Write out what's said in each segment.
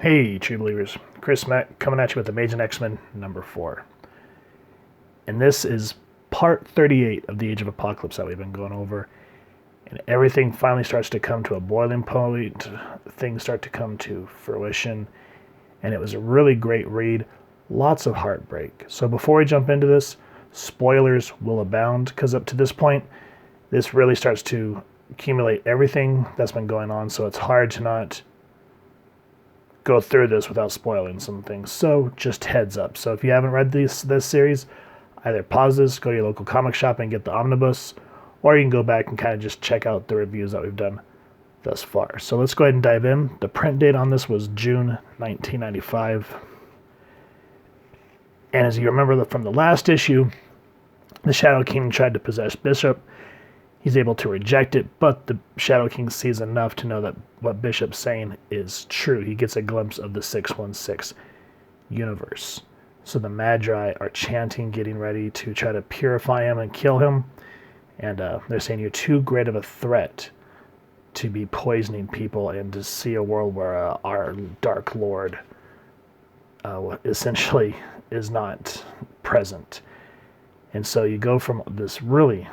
Hey, true believers. Chris Mack coming at you with Amazing X-Men number 4. And this is part 38 of the Age of Apocalypse that we've been going over. And everything finally starts to come to a boiling point. Things start to come to fruition. And it was a really great read. Lots of heartbreak. So before we jump into this, spoilers will abound. Because up to this point, this really starts to accumulate everything that's been going on. So it's hard to not go through this without spoiling some things. So just heads up. So if you haven't read this series, either pause this, go to your local comic shop and get the omnibus, or you can go back and kind of just check out the reviews that we've done thus far. So let's go ahead and dive in. The print date on this was June 1995. And as you remember from the last issue, the Shadow King tried to possess Bishop. He's able to reject it, but the Shadow King sees enough to know that what Bishop's saying is true. He gets a glimpse of the 616 universe. So the Magi are chanting, getting ready to try to purify him and kill him. And they're saying you're too great of a threat to be poisoning people and to see a world where our Dark Lord essentially is not present. And so you go from this really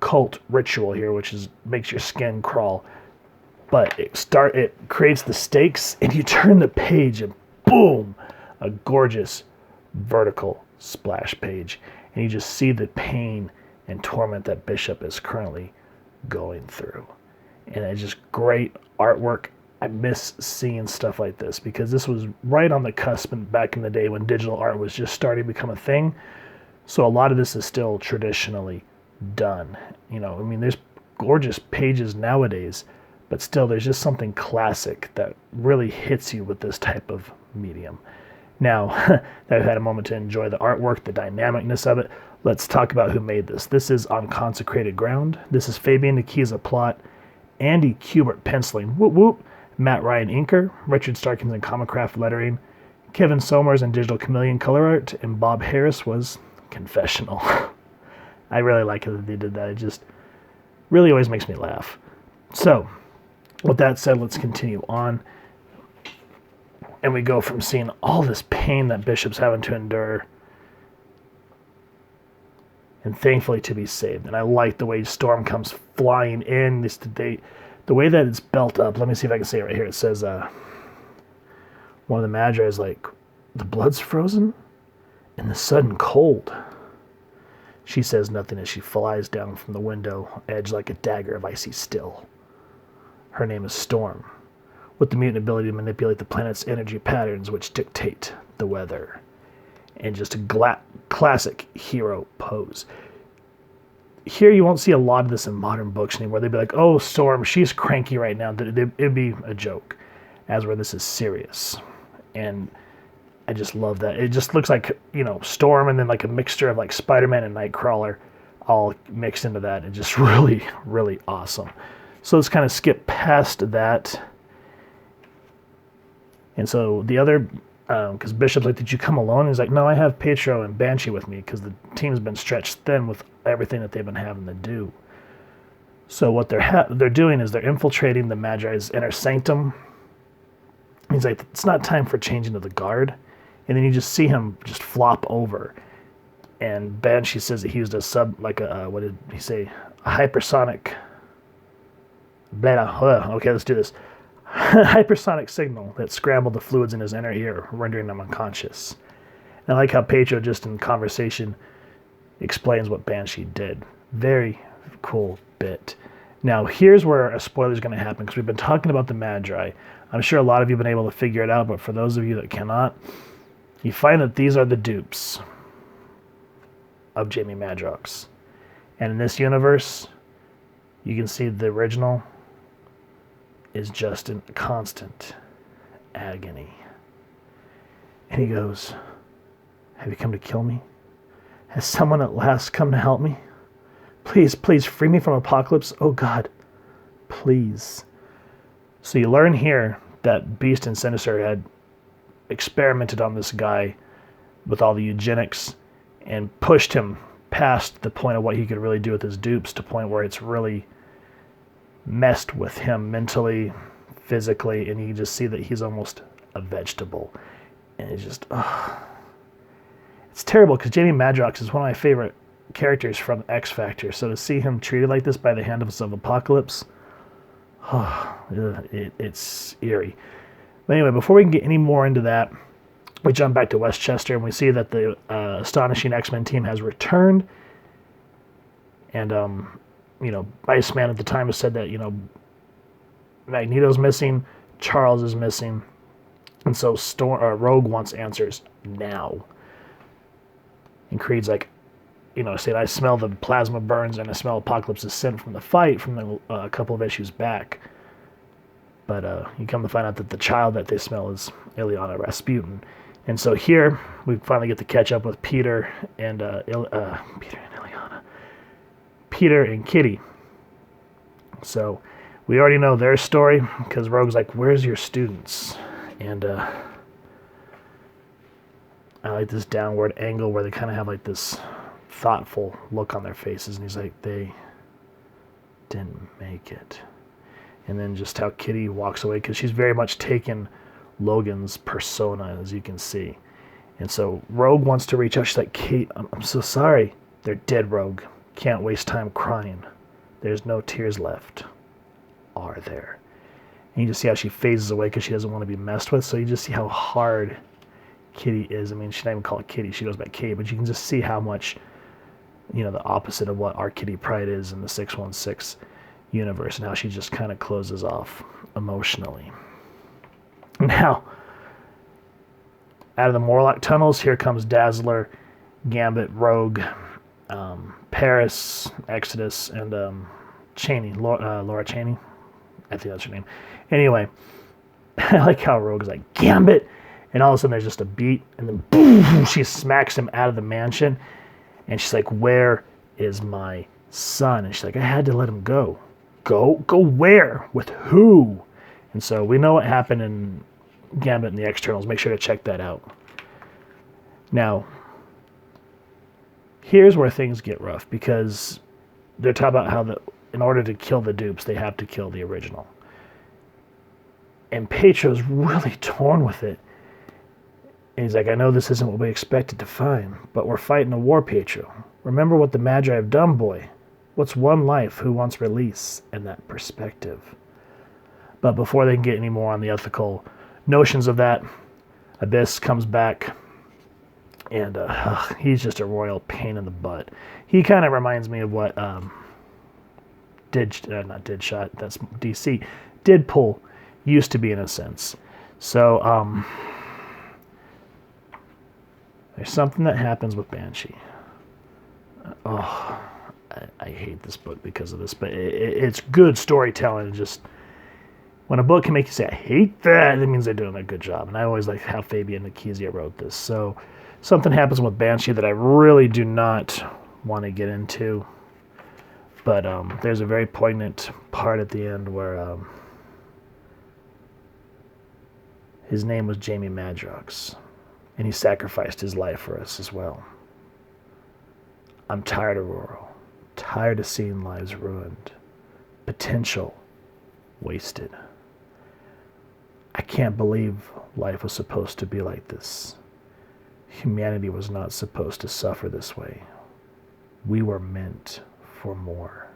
cult ritual here, which makes your skin crawl, but it creates the stakes, and you turn the page, and boom, a gorgeous vertical splash page, and you just see the pain and torment that Bishop is currently going through. And it's just great artwork. I miss seeing stuff like this because this was right on the cusp and back in the day when digital art was just starting to become a thing. So a lot of this is still traditionally done. There's gorgeous pages nowadays, but still there's just something classic that really hits you with this type of medium. Now that I've had a moment to enjoy the artwork, the dynamicness of it, let's talk about who made this. This is on Consecrated ground. This is Fabian Nicieza plot, Andy Kubert penciling, whoop whoop, Matt Ryan inker, Richard Starkins and Comicraft lettering, Kevin Somers and Digital Chameleon color art, and Bob Harris was confessional. I really like it that they did that. It just really always makes me laugh. So, with that said, let's continue on. And we go from seeing all this pain that Bishop's having to endure, and thankfully to be saved. And I like the way Storm comes flying in. The way that it's built up. Let me see if I can say it right here. It says, one of the Magi is like, the blood's frozen and the sudden cold. She says nothing as she flies down from the window, edge like a dagger of icy steel. Her name is Storm, with the mutant ability to manipulate the planet's energy patterns which dictate the weather. And just a classic hero pose. Here you won't see a lot of this in modern books anymore. They'd be like, oh, Storm, she's cranky right now. It'd be a joke. As where this is serious. And I just love that. It just looks like, Storm and then like a mixture of like Spider-Man and Nightcrawler all mixed into that. And just really, really awesome. So let's kind of skip past that. And so the other, because Bishop's like, did you come alone? He's like, no, I have Pietro and Banshee with me because the team's been stretched thin with everything that they've been having to do. So what they're doing is they're infiltrating the Magi's inner sanctum. He's like, it's not time for changing to the guard. And then you just see him just flop over. And Banshee says that he used what did he say? A hypersonic. Okay, let's do this. Hypersonic signal that scrambled the fluids in his inner ear, rendering him unconscious. And I like how Pedro just in conversation explains what Banshee did. Very cool bit. Now, here's where a spoiler is going to happen because we've been talking about the Magi. I'm sure a lot of you have been able to figure it out, but for those of you that cannot, you find that these are the dupes of Jamie Madrox. And in this universe, you can see the original is just in constant agony. And he goes, have you come to kill me? Has someone at last come to help me? Please, please, free me from Apocalypse. Oh God, please. So you learn here that Beast and Sinister had experimented on this guy with all the eugenics and pushed him past the point of what he could really do with his dupes to the point where it's really messed with him mentally, physically, and you can just see that he's almost a vegetable. And it's just, it's terrible because Jamie Madrox is one of my favorite characters from X Factor. So to see him treated like this by the hand of Apocalypse, it's eerie. But anyway, before we can get any more into that, we jump back to Westchester and we see that the astonishing X-Men team has returned. And, Iceman at the time has said that, Magneto's missing, Charles is missing, and so Rogue wants answers now. And Creed's like, saying, I smell the plasma burns and I smell Apocalypse's scent from the fight from a couple of issues back. But you come to find out that the child that they smell is Ileana Rasputin. And so here, we finally get to catch up with Peter and Ileana. Peter and Kitty. So we already know their story because Rogue's like, where's your students? And I like this downward angle where they kind of have like this thoughtful look on their faces. And he's like, they didn't make it. And then just how Kitty walks away because she's very much taken Logan's persona, as you can see. And so Rogue wants to reach out. She's like, Kate, I'm so sorry. They're dead, Rogue. Can't waste time crying. There's no tears left. Are there? And you just see how she phases away because she doesn't want to be messed with. So you just see how hard Kitty is. I mean, she doesn't even call it Kitty. She goes by Kate. But you can just see how much, the opposite of what our Kitty Pryde is in the 616 universe. And how she just kind of closes off emotionally. Now, out of the Morlock tunnels, here comes Dazzler, Gambit, Rogue, Paris, Exodus, and Chaney, Laura Chaney. I think that's her name. Anyway, I like how Rogue is like, Gambit! And all of a sudden there's just a beat, and then boom, she smacks him out of the mansion. And she's like, where is my son? And she's like, I had to let him go. Go where? With who? And so we know what happened in Gambit and the Externals. Make sure to check that out. Now, here's where things get rough because they're talking about how in order to kill the dupes, they have to kill the original. And Petro's really torn with it. And he's like, I know this isn't what we expected to find, but we're fighting a war, Petro. Remember what the Magi have done, boy. What's one life who wants release and that perspective? But before they can get any more on the ethical notions of that, Abyss comes back, and he's just a royal pain in the butt. He kind of reminds me of what not Deadshot, that's DC, Deadpool used to be in a sense. So there's something that happens with Banshee. I hate this book because of this, but it's good storytelling. Just when a book can make you say, I hate that, it means they're doing a good job. And I always like how Fabian Nikizia wrote this. So something happens with Banshee that I really do not want to get into. But there's a very poignant part at the end where his name was Jamie Madrox. And he sacrificed his life for us as well. I'm tired of Aurora. Tired of seeing lives ruined. Potential wasted. I can't believe life was supposed to be like this. Humanity was not supposed to suffer this way. We were meant for more.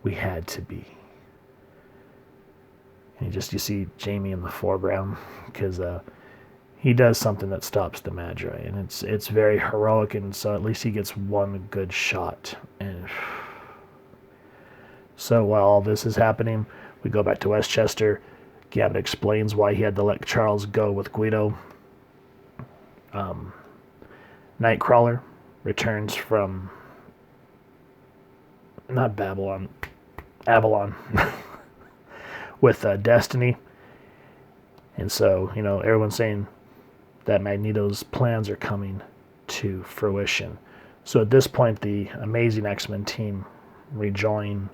We had to be. And you see Jamie in the foreground because he does something that stops the Magi, and it's very heroic, and so at least he gets one good shot. And so while all this is happening, we go back to Westchester. Gambit explains why he had to let Charles go with Guido. Nightcrawler returns from not Babylon, Avalon with Destiny. And so, everyone's saying that Magneto's plans are coming to fruition. So at this point, the amazing X-Men team rejoin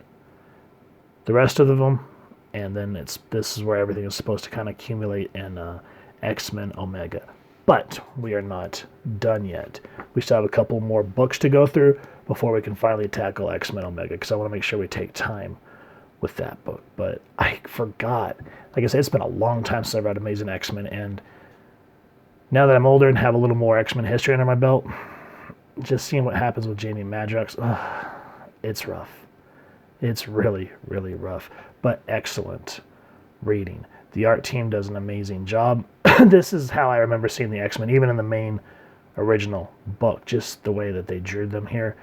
the rest of them, and then this is where everything is supposed to kind of accumulate in X-Men Omega. But we are not done yet. We still have a couple more books to go through before we can finally tackle X-Men Omega, because I want to make sure we take time with that book. But I forgot. Like I said, it's been a long time since I read Amazing X-Men, and now that I'm older and have a little more X-Men history under my belt, just seeing what happens with Jamie Madrox, it's rough. It's really, really rough, but excellent reading. The art team does an amazing job. This is how I remember seeing the X-Men, even in the main original book, just the way that they drew them here.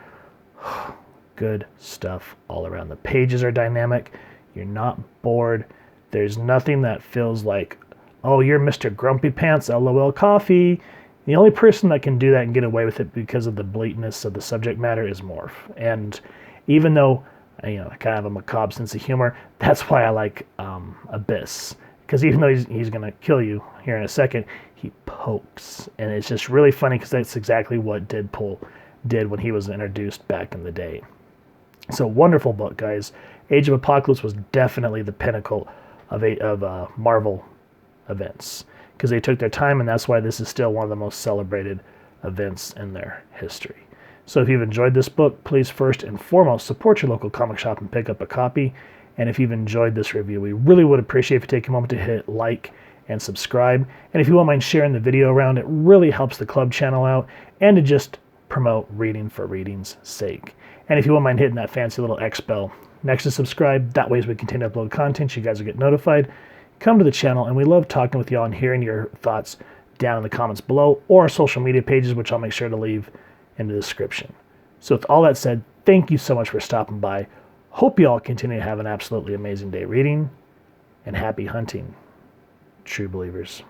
Good stuff all around. The pages are dynamic. You're not bored. There's nothing that feels like, oh, you're Mr. Grumpy Pants, LOL coffee. The only person that can do that and get away with it because of the blatantness of the subject matter is Morph. And even though, I kind of have a macabre sense of humor, that's why I like Abyss. Because even though he's going to kill you here in a second, he pokes. And it's just really funny because that's exactly what Deadpool did when he was introduced back in the day. So wonderful book, guys. Age of Apocalypse was definitely the pinnacle of Marvel events. Because they took their time, and that's why this is still one of the most celebrated events in their history. So if you've enjoyed this book, please first and foremost support your local comic shop and pick up a copy. And if you've enjoyed this review, we really would appreciate if you take a moment to hit like and subscribe. And if you won't mind sharing the video around, it really helps the club channel out and to just promote reading for reading's sake. And if you won't mind hitting that fancy little X bell next to subscribe, that way as we continue to upload content, you guys will get notified. Come to the channel, and we love talking with y'all and hearing your thoughts down in the comments below or our social media pages, which I'll make sure to leave in the description. So with all that said, thank you so much for stopping by. Hope you all continue to have an absolutely amazing day reading, and happy hunting, true believers.